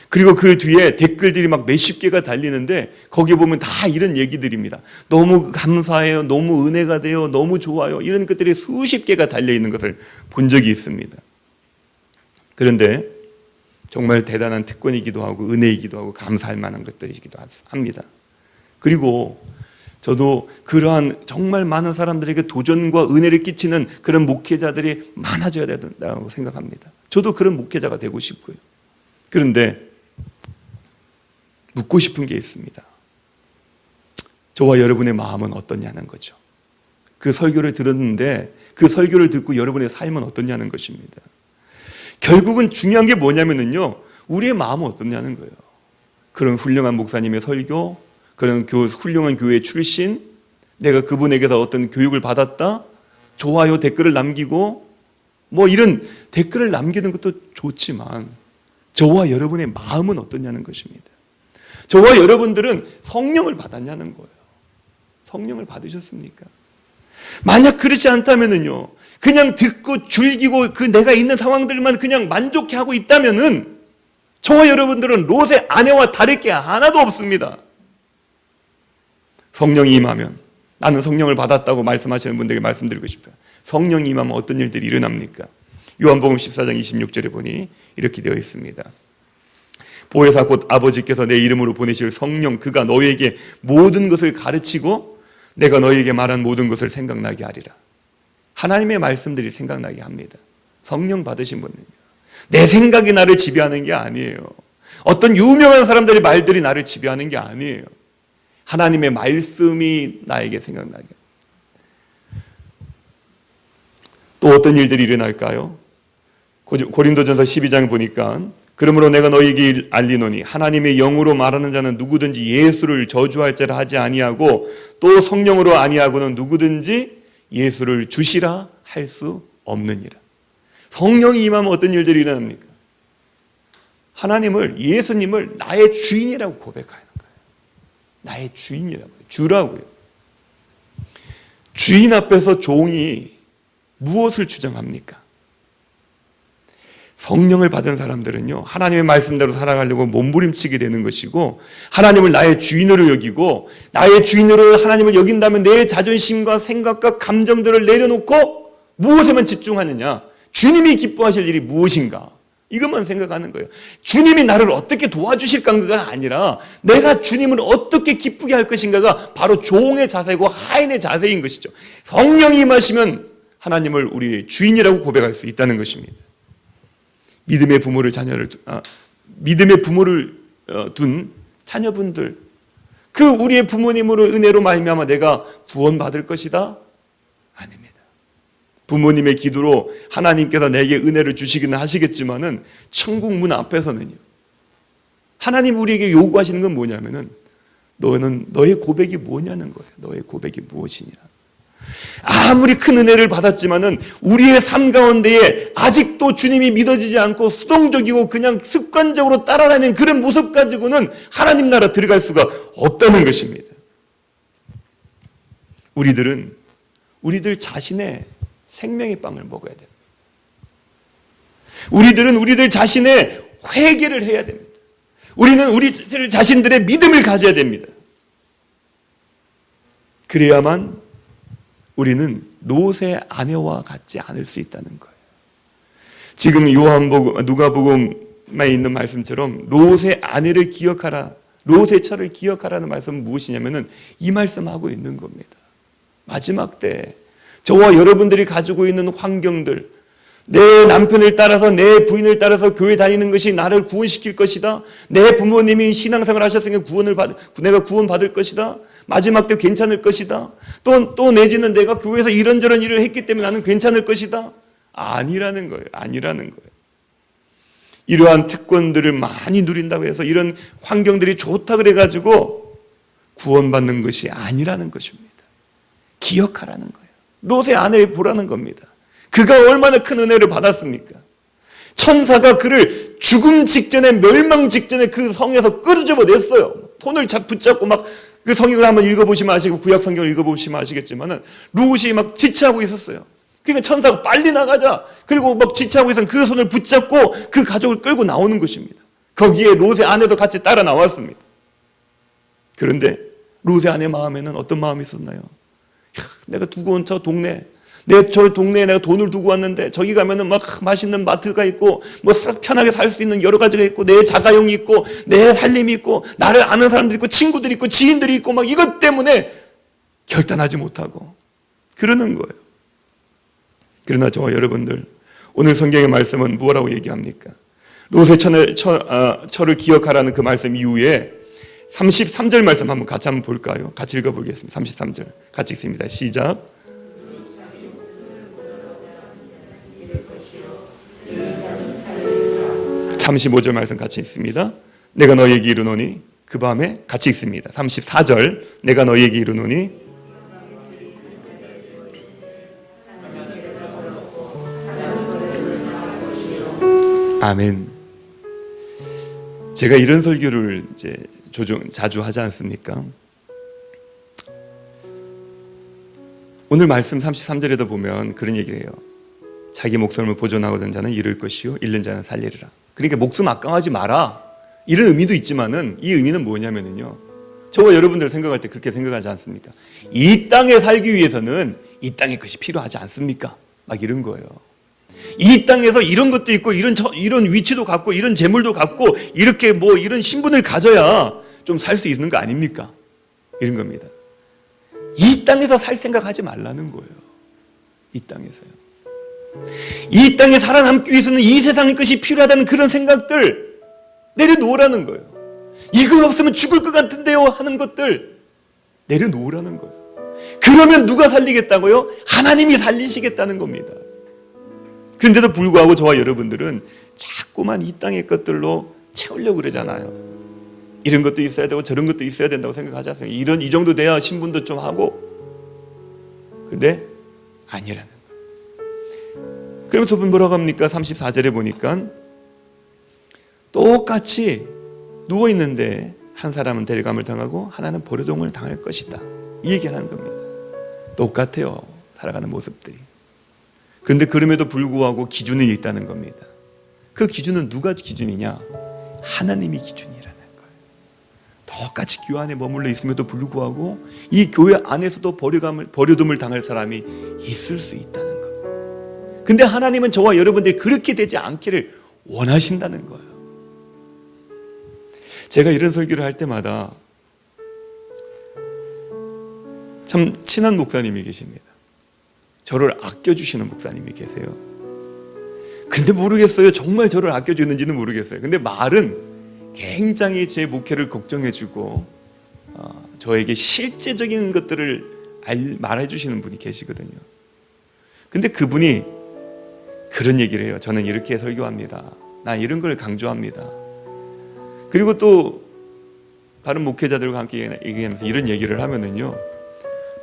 그리고 그 뒤에 댓글들이 막 몇십 개가 달리는데 거기 보면 다 이런 얘기들입니다. 너무 감사해요. 너무 은혜가 돼요. 너무 좋아요. 이런 것들이 수십 개가 달려있는 것을 본 적이 있습니다. 그런데 정말 대단한 특권이기도 하고 은혜이기도 하고 감사할 만한 것들이기도 합니다. 그리고 저도 그러한 정말 많은 사람들에게 도전과 은혜를 끼치는 그런 목회자들이 많아져야 된다고 생각합니다. 저도 그런 목회자가 되고 싶고요. 그런데 묻고 싶은 게 있습니다. 저와 여러분의 마음은 어떠냐는 거죠. 그 설교를 들었는데 그 설교를 듣고 여러분의 삶은 어떠냐는 것입니다. 결국은 중요한 게 뭐냐면요, 우리의 마음은 어떠냐는 거예요. 그런 훌륭한 목사님의 설교, 그런 훌륭한 교회 출신, 내가 그분에게서 어떤 교육을 받았다, 좋아요 댓글을 남기고 뭐 이런 댓글을 남기는 것도 좋지만 저와 여러분의 마음은 어떠냐는 것입니다. 저와 여러분들은 성령을 받았냐는 거예요. 성령을 받으셨습니까? 만약 그렇지 않다면요, 그냥 듣고 즐기고 그 내가 있는 상황들만 그냥 만족해하고 있다면은 저와 여러분들은 롯의 아내와 다를 게 하나도 없습니다. 성령이 임하면, 나는 성령을 받았다고 말씀하시는 분들에게 말씀드리고 싶어요. 성령이 임하면 어떤 일들이 일어납니까? 요한복음 14장 26절에 보니 이렇게 되어 있습니다. 보혜사 곧 아버지께서 내 이름으로 보내실 성령, 그가 너희에게 모든 것을 가르치고 내가 너희에게 말한 모든 것을 생각나게 하리라. 하나님의 말씀들이 생각나게 합니다. 성령 받으신 분은요, 내 생각이 나를 지배하는 게 아니에요. 어떤 유명한 사람들의 말들이 나를 지배하는 게 아니에요. 하나님의 말씀이 나에게 생각나게. 또 어떤 일들이 일어날까요? 고린도전서 12장 보니까 그러므로 내가 너희에게 알리노니 하나님의 영으로 말하는 자는 누구든지 예수를 저주할 자라 하지 아니하고 또 성령으로 아니하고는 누구든지 예수를 주시라 할 수 없느니라. 성령이 임하면 어떤 일들이 일어납니까? 하나님을, 예수님을 나의 주인이라고 고백하는 거예요. 나의 주인이라고요. 주라고요. 주인 앞에서 종이 무엇을 주장합니까? 성령을 받은 사람들은요, 하나님의 말씀대로 살아가려고 몸부림치게 되는 것이고, 하나님을 나의 주인으로 여기고, 나의 주인으로 하나님을 여긴다면 내 자존심과 생각과 감정들을 내려놓고 무엇에만 집중하느냐? 주님이 기뻐하실 일이 무엇인가? 이것만 생각하는 거예요. 주님이 나를 어떻게 도와주실까가 아니라 내가 주님을 어떻게 기쁘게 할 것인가가 바로 종의 자세고 하인의 자세인 것이죠. 성령이 임하시면 하나님을 우리의 주인이라고 고백할 수 있다는 것입니다. 믿음의 부모를 둔 자녀분들, 그 우리의 부모님으로 은혜로 말미암아 내가 구원받을 것이다? 아닙니다. 부모님의 기도로 하나님께서 내게 은혜를 주시기는 하시겠지만은 천국 문 앞에서는요, 하나님 우리에게 요구하시는 건 뭐냐면은 너는 너의 고백이 뭐냐는 거예요. 너의 고백이 무엇이냐. 아무리 큰 은혜를 받았지만은 우리의 삶 가운데에 아직도 주님이 믿어지지 않고 수동적이고 그냥 습관적으로 따라다니는 그런 모습 가지고는 하나님 나라 들어갈 수가 없다는 것입니다. 우리들 자신의 생명의 빵을 먹어야 됩니다. 우리들은 우리들 자신의 회개를 해야 됩니다. 우리는 우리 자신들의 믿음을 가져야 됩니다. 그래야만 우리는 롯의 아내와 같지 않을 수 있다는 거예요. 지금 누가복음에 있는 말씀처럼 롯의 아내를 기억하라, 롯의 처를 기억하라는 말씀은 무엇이냐면은 이 말씀하고 있는 겁니다. 마지막 때 저와 여러분들이 가지고 있는 환경들, 내 남편을 따라서 내 부인을 따라서 교회 다니는 것이 나를 구원시킬 것이다. 내 부모님이 신앙생활 하셨으니까 내가 구원받을 것이다. 마지막 때 괜찮을 것이다. 또 내지는 내가 교회에서 이런저런 일을 했기 때문에 나는 괜찮을 것이다. 아니라는 거예요. 아니라는 거예요. 이러한 특권들을 많이 누린다고 해서 이런 환경들이 좋다 그래가지고 구원받는 것이 아니라는 것입니다. 기억하라는 거예요. 롯의 아내를 보라는 겁니다. 그가 얼마나 큰 은혜를 받았습니까? 천사가 그를 죽음 직전에, 멸망 직전에 그 성에서 끌어잡아냈어요. 손을 붙잡고 막 그 성경을 한번 읽어보시면 아시고, 구약 성경을 읽어보시면 아시겠지만은 롯이 막 지체하고 있었어요. 그러니까 천사가 빨리 나가자. 그리고 막 지체하고 있던 그 손을 붙잡고 그 가족을 끌고 나오는 것입니다. 거기에 롯의 아내도 같이 따라 나왔습니다. 그런데 롯의 아내 마음에는 어떤 마음이 있었나요? 내가 두고 온 저 동네에 내가 돈을 두고 왔는데 저기 가면은 막 맛있는 마트가 있고 뭐 편하게 살 수 있는 여러 가지가 있고 내 자가용이 있고 내 살림이 있고 나를 아는 사람들이 있고 친구들이 있고 지인들이 있고 막 이것 때문에 결단하지 못하고 그러는 거예요. 그러나 저와 여러분들, 오늘 성경의 말씀은 뭐라고 얘기합니까? 롯의 처를 기억하라는 그 말씀 이후에 33절 말씀 같이 한번 볼까요? 같이 읽어보겠습니다. 33절 같이 읽습니다. 시작. 35절 말씀 같이 읽습니다. 내가 너희에게 이르노니 그 밤에 같이 읽습니다. 34절 내가 너희에게 이르노니 아멘. 제가 이런 설교를 이제 자주 하지 않습니까? 오늘 말씀 33절에도 보면 그런 얘기를 해요. 자기 목숨을 보존하고든 자는 잃을 것이요 잃는 자는 살리리라. 그러니까 목숨 아까워하지 마라, 이런 의미도 있지만은 이 의미는 뭐냐면은요, 저와 여러분들 생각할 때 그렇게 생각하지 않습니까? 이 땅에 살기 위해서는 이 땅의 것이 필요하지 않습니까? 막 이런 거예요. 이 땅에서 이런 것도 있고 이런 위치도 갖고 이런 재물도 갖고 이렇게 뭐 이런 신분을 가져야 좀 살 수 있는 거 아닙니까? 이런 겁니다. 이 땅에서 살 생각하지 말라는 거예요. 이 땅에서요. 이 땅에 살아남기 위해서는 이 세상의 것이 필요하다는 그런 생각들 내려놓으라는 거예요. 이거 없으면 죽을 것 같은데요 하는 것들 내려놓으라는 거예요. 그러면 누가 살리겠다고요? 하나님이 살리시겠다는 겁니다. 그런데도 불구하고 저와 여러분들은 자꾸만 이 땅의 것들로 채우려고 그러잖아요. 이런 것도 있어야 되고 저런 것도 있어야 된다고 생각하지 않습니까? 이 정도 돼야 신분도 좀 하고. 근데 아니라는 거예요. 그러면서 뭐라고 합니까? 34절에 보니까 똑같이 누워있는데 한 사람은 데려감을 당하고 하나는 버려동을 당할 것이다, 이 얘기하는 겁니다. 똑같아요, 살아가는 모습들이. 그런데 그럼에도 불구하고 기준이 있다는 겁니다. 그 기준은 누가 기준이냐? 하나님이 기준이라는 거예요. 똑같이 교회 안에 머물러 있음에도 불구하고 이 교회 안에서도 버려둠을 당할 사람이 있을 수 있다는 겁니다. 근데 하나님은 저와 여러분들이 그렇게 되지 않기를 원하신다는 거예요. 제가 이런 설교를 할 때마다 참 친한 목사님이 계십니다. 저를 아껴주시는 목사님이 계세요. 근데 모르겠어요, 정말 저를 아껴주는지는 모르겠어요. 근데 말은 굉장히 제 목회를 걱정해주고 저에게 실제적인 것들을 말해주시는 분이 계시거든요. 근데 그분이 그런 얘기를 해요. 저는 이렇게 설교합니다, 나 이런 걸 강조합니다. 그리고 또 다른 목회자들과 함께 얘기하면서 이런 얘기를 하면은요,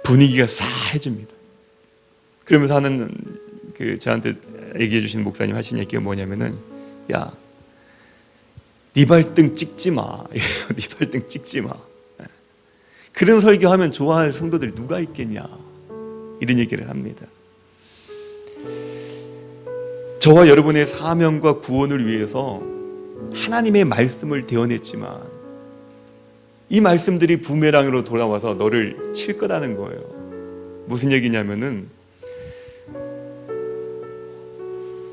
분위기가 싸해집니다. 그러면서 하는 저한테 얘기해 주시는 목사님 하신 얘기가 뭐냐면은, 야, 네 발등 찍지 마. 이래요. 네 발등 찍지 마. 그런 설교하면 좋아할 성도들이 누가 있겠냐, 이런 얘기를 합니다. 저와 여러분의 사명과 구원을 위해서 하나님의 말씀을 대언했지만 이 말씀들이 부메랑으로 돌아와서 너를 칠 거라는 거예요. 무슨 얘기냐면은,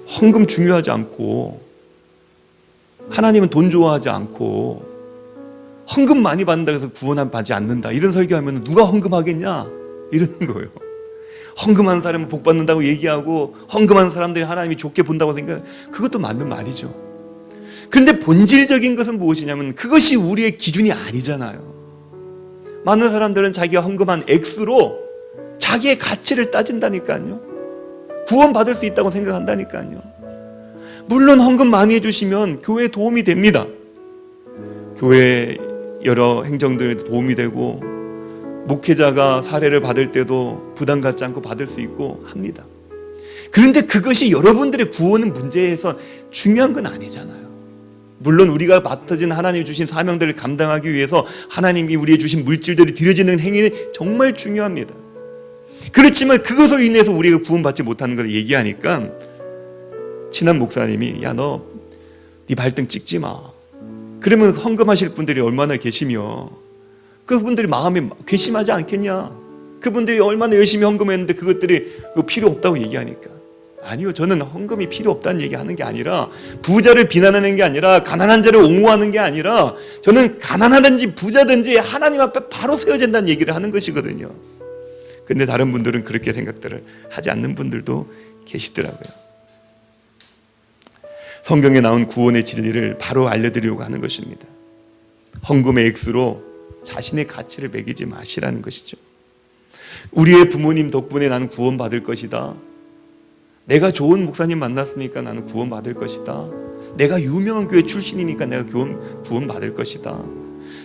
헌금 중요하지 않고 하나님은 돈 좋아하지 않고 헌금 많이 받는다 해서 구원 받지 않는다, 이런 설교하면 누가 헌금하겠냐, 이러는 거예요. 헌금하는 사람은 복 받는다고 얘기하고 헌금하는 사람들이 하나님이 좋게 본다고 생각, 그것도 맞는 말이죠. 그런데 본질적인 것은 무엇이냐면 그것이 우리의 기준이 아니잖아요. 많은 사람들은 자기가 헌금한 액수로 자기의 가치를 따진다니까요. 구원받을 수 있다고 생각한다니까요. 물론 헌금 많이 해주시면 교회에 도움이 됩니다. 교회 여러 행정들에 도움이 되고 목회자가 사례를 받을 때도 부담 갖지 않고 받을 수 있고 합니다. 그런데 그것이 여러분들의 구원 문제에서 중요한 건 아니잖아요. 물론 우리가 맡아진 하나님이 주신 사명들을 감당하기 위해서 하나님이 우리에게 주신 물질들이 드려지는 행위는 정말 중요합니다. 그렇지만 그것을 인해서 우리가 구원받지 못하는 걸 얘기하니까 친한 목사님이, 야, 너 네 발등 찍지 마. 그러면 헌금하실 분들이 얼마나 계시며 그분들이 마음이 괘씸하지 않겠냐. 그분들이 얼마나 열심히 헌금했는데 그것들이 필요 없다고 얘기하니까. 아니요, 저는 헌금이 필요 없다는 얘기하는 게 아니라, 부자를 비난하는 게 아니라, 가난한 자를 옹호하는 게 아니라, 저는 가난하든지 부자든지 하나님 앞에 바로 세워진다는 얘기를 하는 것이거든요. 근데 다른 분들은 그렇게 생각들을 하지 않는 분들도 계시더라고요. 성경에 나온 구원의 진리를 바로 알려드리려고 하는 것입니다. 헌금의 액수로 자신의 가치를 매기지 마시라는 것이죠. 우리의 부모님 덕분에 나는 구원받을 것이다. 내가 좋은 목사님 만났으니까 나는 구원받을 것이다. 내가 유명한 교회 출신이니까 내가 구원받을 것이다.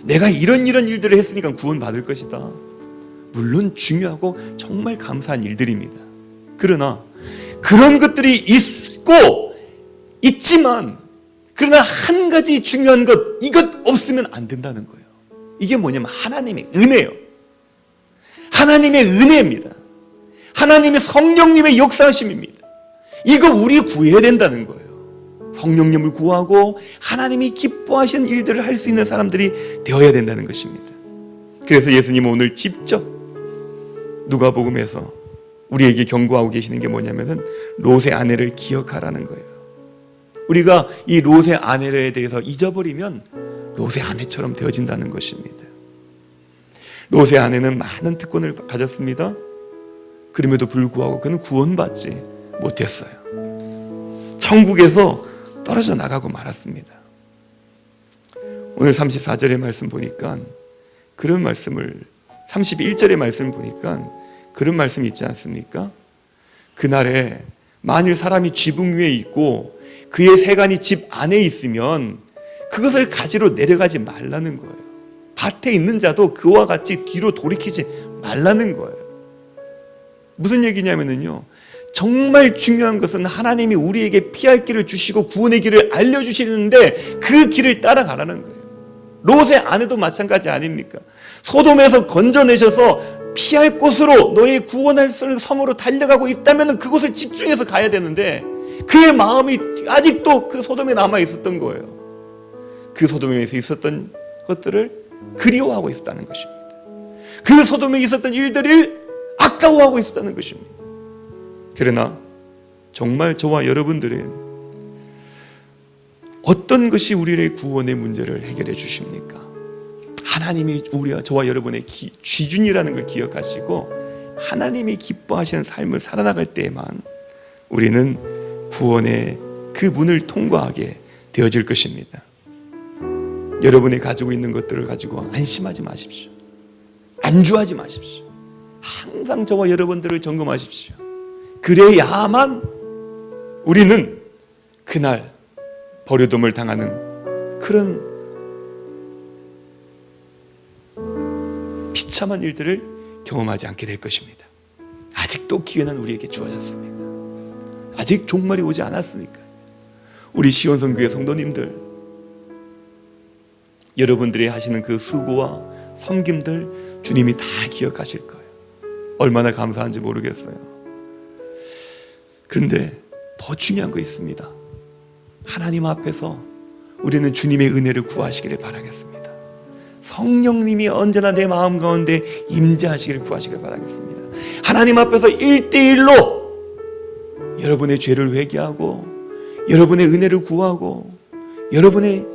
내가 이런 일들을 했으니까 구원받을 것이다. 물론 중요하고 정말 감사한 일들입니다. 그러나 그런 것들이 있지만 그러나 한 가지 중요한 것, 이것 없으면 안 된다는 거예요. 이게 뭐냐면 하나님의 은혜예요. 하나님의 은혜입니다. 하나님의 성령님의 역사하심입니다. 이거 우리 구해야 된다는 거예요. 성령님을 구하고 하나님이 기뻐하시는 일들을 할 수 있는 사람들이 되어야 된다는 것입니다. 그래서 예수님은 오늘 직접 누가복음에서 우리에게 경고하고 계시는 게 뭐냐면은 롯의 아내를 기억하라는 거예요. 우리가 이 롯의 아내에 대해서 잊어버리면 롯의 아내처럼 되어진다는 것입니다. 롯의 아내는 많은 특권을 가졌습니다. 그럼에도 불구하고 그는 구원받지 못했어요. 천국에서 떨어져 나가고 말았습니다. 오늘 34절의 말씀 보니까 그런 말씀을 31절의 말씀을 보니까 그런 말씀이 있지 않습니까? 그날에 만일 사람이 지붕 위에 있고 그의 세간이 집 안에 있으면 그것을 가지러 내려가지 말라는 거예요. 밭에 있는 자도 그와 같이 뒤로 돌이키지 말라는 거예요. 무슨 얘기냐면요, 정말 중요한 것은 하나님이 우리에게 피할 길을 주시고 구원의 길을 알려주시는데 그 길을 따라가라는 거예요. 롯의 아내도 마찬가지 아닙니까? 소돔에서 건져내셔서 피할 곳으로 너희 구원할 섬으로 달려가고 있다면 그곳을 집중해서 가야 되는데 그의 마음이 아직도 그 소돔에 남아 있었던 거예요. 그 소돔에서 있었던 것들을 그리워하고 있었다는 것입니다. 그 소돔에 있었던 일들을 아까워하고 있었다는 것입니다. 그러나 정말 저와 여러분들은 어떤 것이 우리의 구원의 문제를 해결해 주십니까? 하나님이 저와 여러분의 기준이라는 걸 기억하시고 하나님이 기뻐하시는 삶을 살아나갈 때에만 우리는 구원의 그 문을 통과하게 되어질 것입니다. 여러분이 가지고 있는 것들을 가지고 안심하지 마십시오. 안주하지 마십시오. 항상 저와 여러분들을 점검하십시오. 그래야만 우리는 그날 버려둠을 당하는 그런 비참한 일들을 경험하지 않게 될 것입니다. 아직도 기회는 우리에게 주어졌습니다. 아직 종말이 오지 않았으니까. 우리 시온성교회 성도님들, 여러분들이 하시는 그 수고와 섬김들 주님이 다 기억하실 거예요. 얼마나 감사한지 모르겠어요. 그런데 더 중요한 거 있습니다. 하나님 앞에서 우리는 주님의 은혜를 구하시기를 바라겠습니다. 성령님이 언제나 내 마음 가운데 임재하시기를 구하시기를 바라겠습니다. 하나님 앞에서 1대1로 여러분의 죄를 회개하고 여러분의 은혜를 구하고 여러분의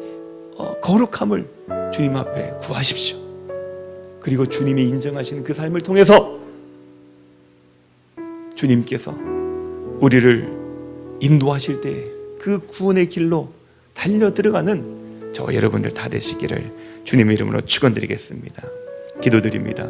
거룩함을 주님 앞에 구하십시오. 그리고 주님이 인정하시는 그 삶을 통해서 주님께서 우리를 인도하실 때 그 구원의 길로 달려 들어가는 저와 여러분들 다 되시기를 주님의 이름으로 축원드리겠습니다. 기도드립니다.